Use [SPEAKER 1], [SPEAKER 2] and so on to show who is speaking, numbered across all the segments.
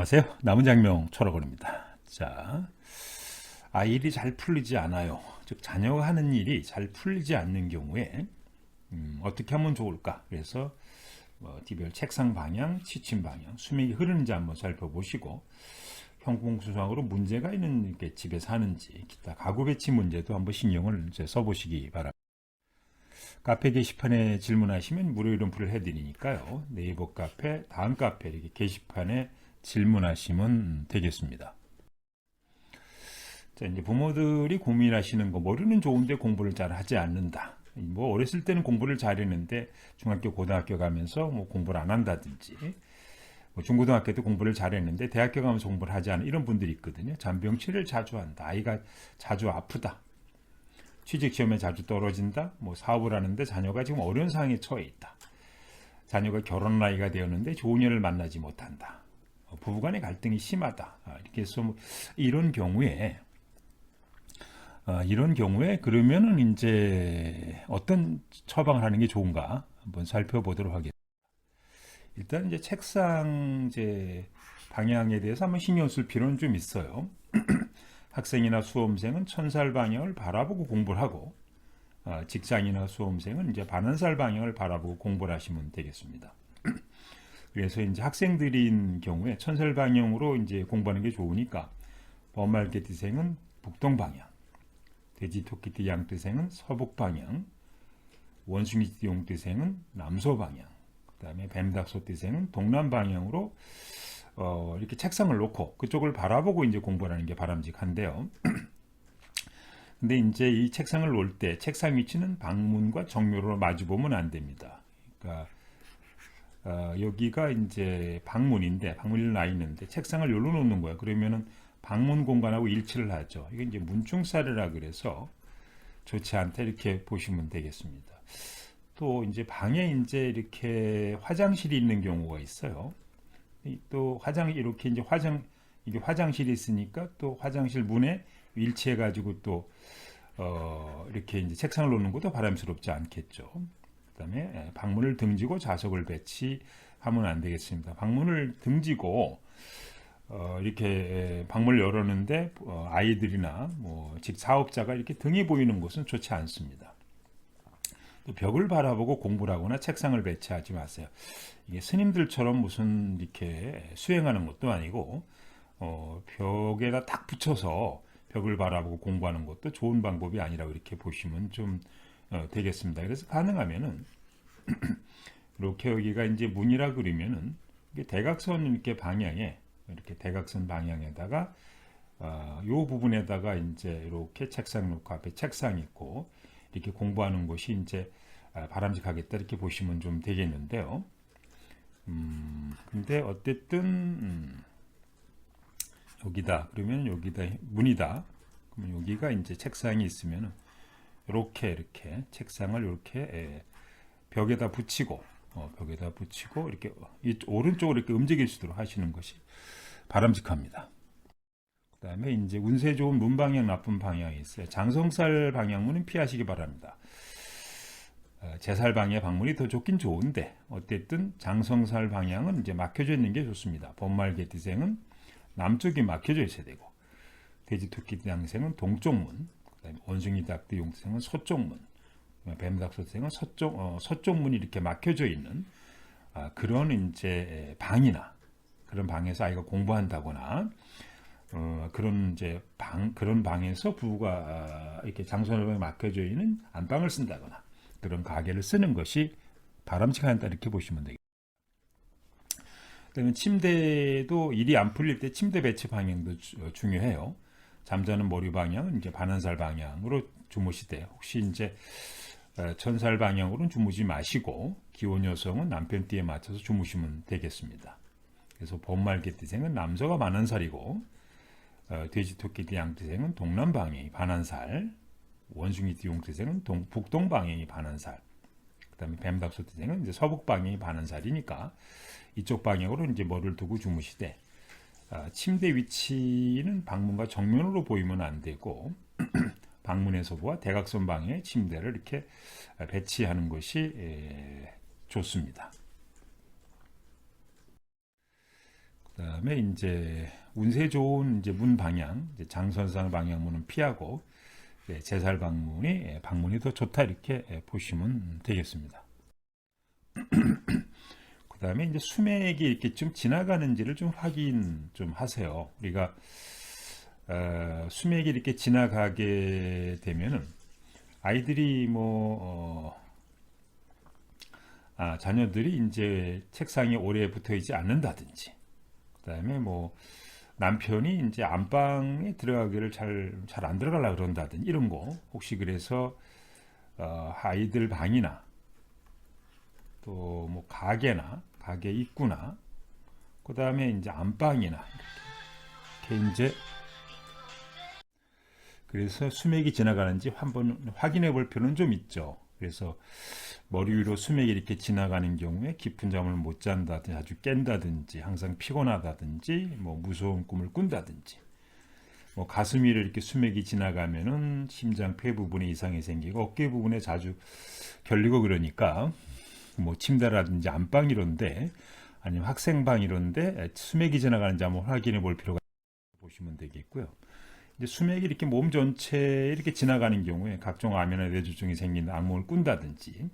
[SPEAKER 1] 안녕하세요. 남은장명 철학원입니다. 자, 일이 잘 풀리지 않아요. 즉 자녀가 하는 일이 잘 풀리지 않는 경우에 어떻게 하면 좋을까? 그래서 디별 책상 방향, 취침 방향, 수맥이 흐르는지 한번 살펴보시고 형공수상으로 문제가 있는 게 집에 사는지 기타 가구 배치 문제도 한번 신경을 써보시기 바랍니다. 카페 게시판에 질문하시면 무료 이름표를 해드리니까요. 네이버 카페, 다음 카페 이렇게 게시판에 질문하시면 되겠습니다. 자, 이제 부모들이 고민하시는 거, 머리는 좋은데 공부를 잘 하지 않는다. 뭐 어렸을 때는 공부를 잘했는데 중학교, 고등학교 가면서 뭐 공부를 안 한다든지, 뭐 중고등학교 때 공부를 잘했는데 대학교 가면서 공부를 하지 않은 이런 분들이 있거든요. 잔병치를 자주 한다. 아이가 자주 아프다. 취직 시험에 자주 떨어진다. 뭐 사업을 하는데 자녀가 지금 어려운 상황에 처해 있다. 자녀가 결혼 나이가 되었는데 좋은 년을 만나지 못한다. 부부간의 갈등이 심하다. 이렇게 해서 뭐 이런 경우에 그러면은 이제 어떤 처방을 하는 게 좋은가 한번 살펴보도록 하겠습니다. 일단 이제 책상 이제 방향에 대해서 한번 신경 쓸 필요는 좀 있어요. 학생이나 수험생은 천살 방향을 바라보고 공부를 하고 직장이나 수험생은 이제 반환살 방향을 바라보고 공부를 하시면 되겠습니다. 그래서 이제 학생들인 경우에 천살 방향으로 이제 공부하는 게 좋으니까 범말개띠생은 북동 방향, 돼지 토끼띠 양띠생은 서북 방향, 원숭이띠 용띠생은 남서 방향, 그다음에 뱀닭소띠생은 동남 방향으로 이렇게 책상을 놓고 그쪽을 바라보고 이제 공부를 하는 게 바람직한데요. 근데 이제 이 책상을 놓을 때 책상 위치는 방문과 정면으로 마주 보면 안 됩니다. 그러니까 여기가 이제 방문인데 방문이 나 있는데 책상을 여기로 놓는 거예요. 그러면은 방문 공간하고 일치를 하죠. 이게 이제 문충사례라 그래서 좋지 않다 이렇게 보시면 되겠습니다. 또 이제 방에 이제 이렇게 화장실이 있는 경우가 있어요. 또 이렇게 이제 이게 화장실이 있으니까 또 화장실 문에 일치해 가지고 또 이렇게 이제 책상을 놓는 것도 바람스럽지 않겠죠. 그다음에 방문을 등지고 좌석을 배치하면 안 되겠습니다. 방문을 등지고 이렇게 방문을 열었는데 아이들이나 뭐 집 사업자가 이렇게 등이 보이는 것은 좋지 않습니다. 또 벽을 바라보고 공부를 하거나 책상을 배치하지 마세요. 이게 스님들처럼 무슨 이렇게 수행하는 것도 아니고 벽에다 딱 붙여서 벽을 바라보고 공부하는 것도 좋은 방법이 아니라고 이렇게 보시면 좀 되겠습니다. 그래서 가능하면은 이렇게 여기가 이제 문이라 그러면은 이게 대각선 이렇게 방향에 이렇게 대각선 방향에다가 요 부분에다가 이제 이렇게 책상 놓고 앞에 책상 있고 이렇게 공부하는 것이 이제 바람직하겠다 이렇게 보시면 좀 되겠는데요. 근데 어쨌든 여기다 그러면 여기다 문이다. 그러면 여기가 이제 책상이 있으면 이렇게 책상을 이렇게 벽에다 붙이고 이렇게 오른쪽으로 이렇게 움직일 수 있도록 하시는 것이 바람직합니다. 그다음에 이제 운세 좋은 문 방향, 나쁜 방향이 있어요. 장성살 방향문은 피하시기 바랍니다. 제살 방향의 방문이 더 좋긴 좋은데 어쨌든 장성살 방향은 이제 막혀져 있는 게 좋습니다. 범말개띠생은 남쪽이 막혀져 있어야 되고 돼지토끼 양생은 동쪽 문, 그다음에 원숭이 닭띠 용생은 서쪽 문, 뱀닭소생은 서쪽 문이 이렇게 막혀져 있는 그런 이제 방이나 그런 방에서 아이가 공부한다거나 그런 방에서 부부가 이렇게 장소에 막혀져 있는 안방을 쓴다거나 그런 가게를 쓰는 것이 바람직하다 이렇게 보시면 되겠습니다. 그다음에 침대도 일이 안 풀릴 때 침대 배치 방향도 중요해요. 잠자는 머리 방향은 이제 반환살 방향으로 주무시되 혹시 이제 천살 방향으로는 주무지 마시고 기혼 여성은 남편 띠에 맞춰서 주무시면 되겠습니다. 그래서 범말개띠생은 남서가 반환살이고 돼지토끼띠 양띠생은 동남 방향이 반환살, 원숭이띠 용띠생은 북동 방향이 반환살, 그다음에 뱀닭소띠생은 이제 서북 방향이 반환살이니까 이쪽 방향으로 이제 머리를 두고 주무시되 침대 위치는 방문과 정면으로 보이면 안 되고 방문에서 보아 대각선 방향에 침대를 이렇게 배치하는 것이 좋습니다. 그다음에 이제 운세 좋은 이제 문 방향, 이제 장선상 방향문은 피하고 제살 방문이 더 좋다 이렇게 보시면 되겠습니다. 그다음에 이제 수맥이 이렇게 좀 지나가는지를 좀 확인 좀 하세요. 우리가 수맥이 이렇게 지나가게 되면은 아이들이 자녀들이 이제 책상에 오래 붙어 있지 않는다든지, 그다음에 남편이 이제 안방에 들어가기를 잘 안 들어가려 그런다든지 이런 거 혹시 그래서 아이들 방이나 또 가게 입구나 그다음에 이제 안방이나 이렇게 이제 그래서 수맥이 지나가는지 한번 확인해 볼 필요는 좀 있죠. 그래서 머리 위로 수맥이 이렇게 지나가는 경우에 깊은 잠을 못 잔다든지 아주 깬다든지 항상 피곤하다든지 무서운 꿈을 꾼다든지 가슴 위를 이렇게 수맥이 지나가면은 심장 폐 부분에 이상이 생기고 어깨 부분에 자주 결리고 그러니까 침대라든지 안방 이런데 아니면 학생방 이런데 수맥이 지나가는지 한번 확인해 볼 필요가 보시면 되겠고요. 이제 수맥이 이렇게 몸 전체에 이렇게 지나가는 경우에 각종 암이나 뇌졸중이 생긴 악몽을 꾼다든지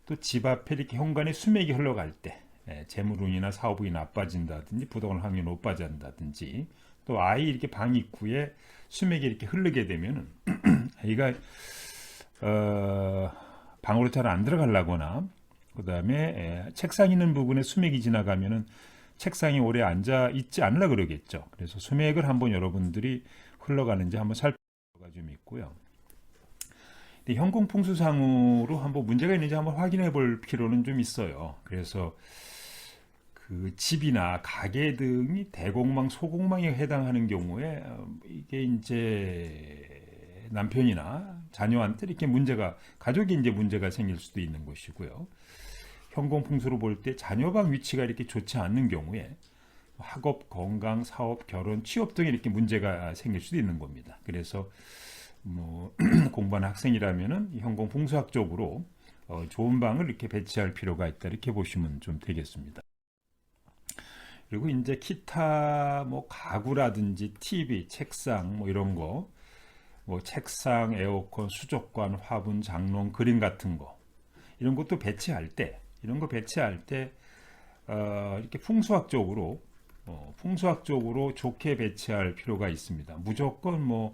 [SPEAKER 1] 또 집 앞에 이렇게 현관에 수맥이 흘러갈 때 재물운이나 사업운이 나빠진다든지 부동산 확률이 높아진다든지 또 아이 이렇게 방 입구에 수맥이 이렇게 흐르게 되면은 아이가 방으로 잘 안 들어가려거나 그다음에 책상 있는 부분에 수맥이 지나가면은 책상에 오래 앉아 있지 않으려 그러겠죠. 그래서 수맥을 한번 여러분들이 흘러가는지 한번 살펴볼 필요가 좀 있고요. 현공풍수상으로 한번 문제가 있는지 한번 확인해 볼 필요는 좀 있어요. 그래서 그 집이나 가게 등이 대공망, 소공망에 해당하는 경우에 이게 이제 남편이나 자녀한테 이렇게 가족이 이제 문제가 생길 수도 있는 것이고요. 현공풍수로 볼 때 자녀방 위치가 이렇게 좋지 않는 경우에 학업, 건강, 사업, 결혼, 취업 등에 이렇게 문제가 생길 수도 있는 겁니다. 그래서 공부하는 학생이라면은 현공풍수학적으로 좋은 방을 이렇게 배치할 필요가 있다 이렇게 보시면 좀 되겠습니다. 그리고 이제 기타 가구라든지 TV, 책상 이런 거, 책상, 에어컨, 수족관, 화분, 장롱, 그림 같은 거 이런 것도 배치할 때 이렇게 풍수학적으로 좋게 배치할 필요가 있습니다. 무조건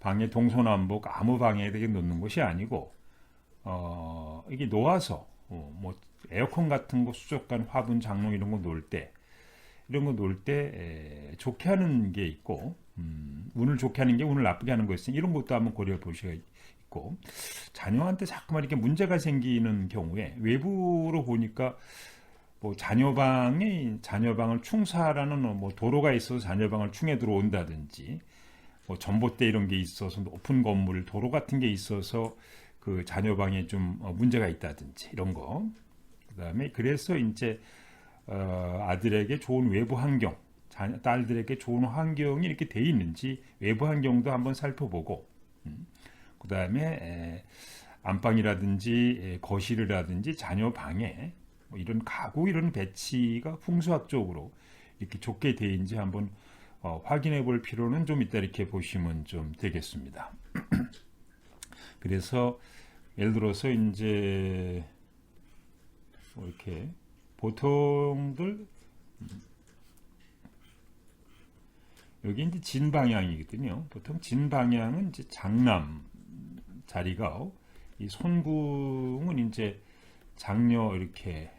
[SPEAKER 1] 방에 동서남북 아무 방에 되게 놓는 것이 아니고 이게 놓아서 에어컨 같은 거 수족관 화분 장롱 이런 거 놓을 때 좋게 하는 게 있고 운을 좋게 하는 게 운을 나쁘게 하는 거 있으니 이런 것도 한번 고려해 보시가 있고 자녀한테 자꾸만 이렇게 문제가 생기는 경우에 외부로 보니까 자녀방을 충사라는 도로가 있어서 자녀방을 충에 들어온다든지 전봇대 이런 게 있어서 높은 건물, 도로 같은 게 있어서 그 자녀방에 좀 문제가 있다든지 이런 거. 그다음에 그래서 이제 아들에게 좋은 외부 환경, 딸들에게 좋은 환경이 이렇게 돼 있는지 외부 환경도 한번 살펴보고, 그다음에 안방이라든지 거실이라든지 자녀 방에 이런 가구 이런 배치가 풍수학적으로 이렇게 좋게 돼 있는지 한번 확인해 볼 필요는 좀 있다 이렇게 보시면 좀 되겠습니다. 그래서 예를 들어서 이제 이렇게 보통들 여기 이제 진 방향이거든요. 보통 진 방향은 이제 장남 자리가 이 손궁은 이제 장녀 이렇게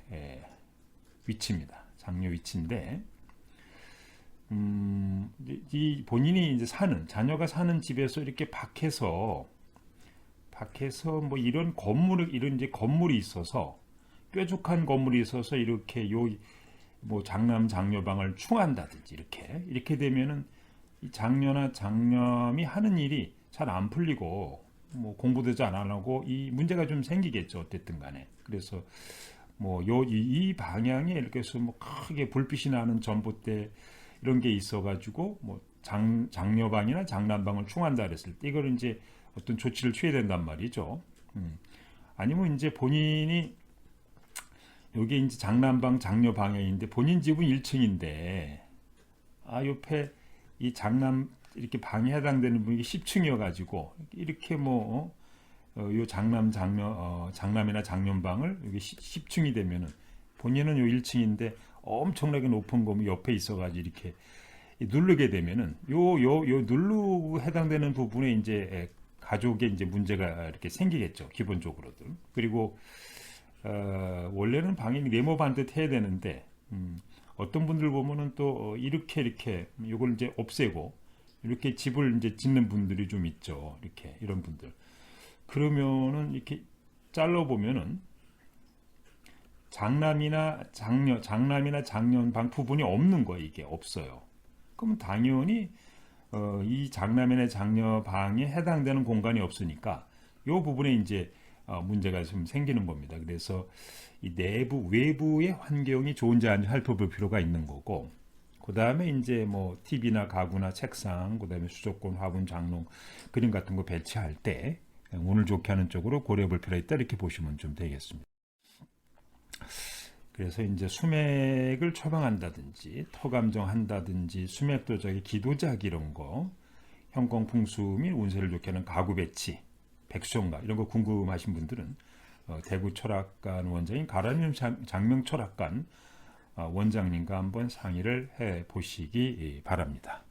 [SPEAKER 1] 위치입니다. 장녀 위치인데 이 본인이 이제 자녀가 사는 집에서 이렇게 밖에서 이런 이제 건물이 있어서 뾰족한 건물이 있어서 이렇게 장남 장녀방을 충한다든지 이렇게 되면은 이 장녀나 장남이 하는 일이 잘 안 풀리고 공부도 잘 안 하고 이 문제가 좀 생기겠죠. 어쨌든 간에. 그래서 이 방향에 이렇게 해서 크게 불빛이 나는 전봇대 이런 게 있어가지고 장녀방이나 장남방을 충한다 그랬을 때 이걸 이제 어떤 조치를 취해야 된단 말이죠. 아니면 이제 본인이 여기 이제 장남방 장녀 방향인데 본인 집은 1층인데 옆에 이 장남 이렇게 방에 해당되는 분이 10층이어 가지고 이렇게 뭐 요 장남 장녀 장남이나 장녀방을 여기 10층이 되면은 본인은 요 1층인데 엄청나게 높은 건물 옆에 있어 가지고 이렇게 누르게 되면은 요 누르고 해당되는 부분에 이제 가족의 이제 문제가 이렇게 생기겠죠. 기본적으로도. 그리고 원래는 방이 네모 반듯 해야 되는데 어떤 분들 보면은 또 이렇게 이걸 이제 없애고 이렇게 집을 이제 짓는 분들이 좀 있죠. 이렇게 이런 분들. 그러면은 이렇게 잘라 보면은 장남이나 장녀방 부분이 없는 거예요. 이게 없어요. 그럼 당연히 이 장남이나 장녀 방에 해당되는 공간이 없으니까 이 부분에 이제 문제가 좀 생기는 겁니다. 그래서 이 내부 외부의 환경이 좋은지 아닌지 살펴볼 필요가 있는 거고, 그 다음에 이제 뭐 TV나 가구나 책상, 그 다음에 수도권, 화분, 장롱, 그림 같은 거 배치할 때 운을 좋게 하는 쪽으로 고려해 볼 필요가 있다, 이렇게 보시면 좀 되겠습니다. 그래서 이제 수맥을 처방한다든지 토감정한다든지 수맥 도자기, 기도자기 이런 거, 형공 풍수 및 운세를 좋게 하는 가구 배치, 백수정가 이런 거 궁금하신 분들은 대구 철학관 원장인 가라님 장명 철학관 원장님과 한번 상의를 해 보시기 바랍니다.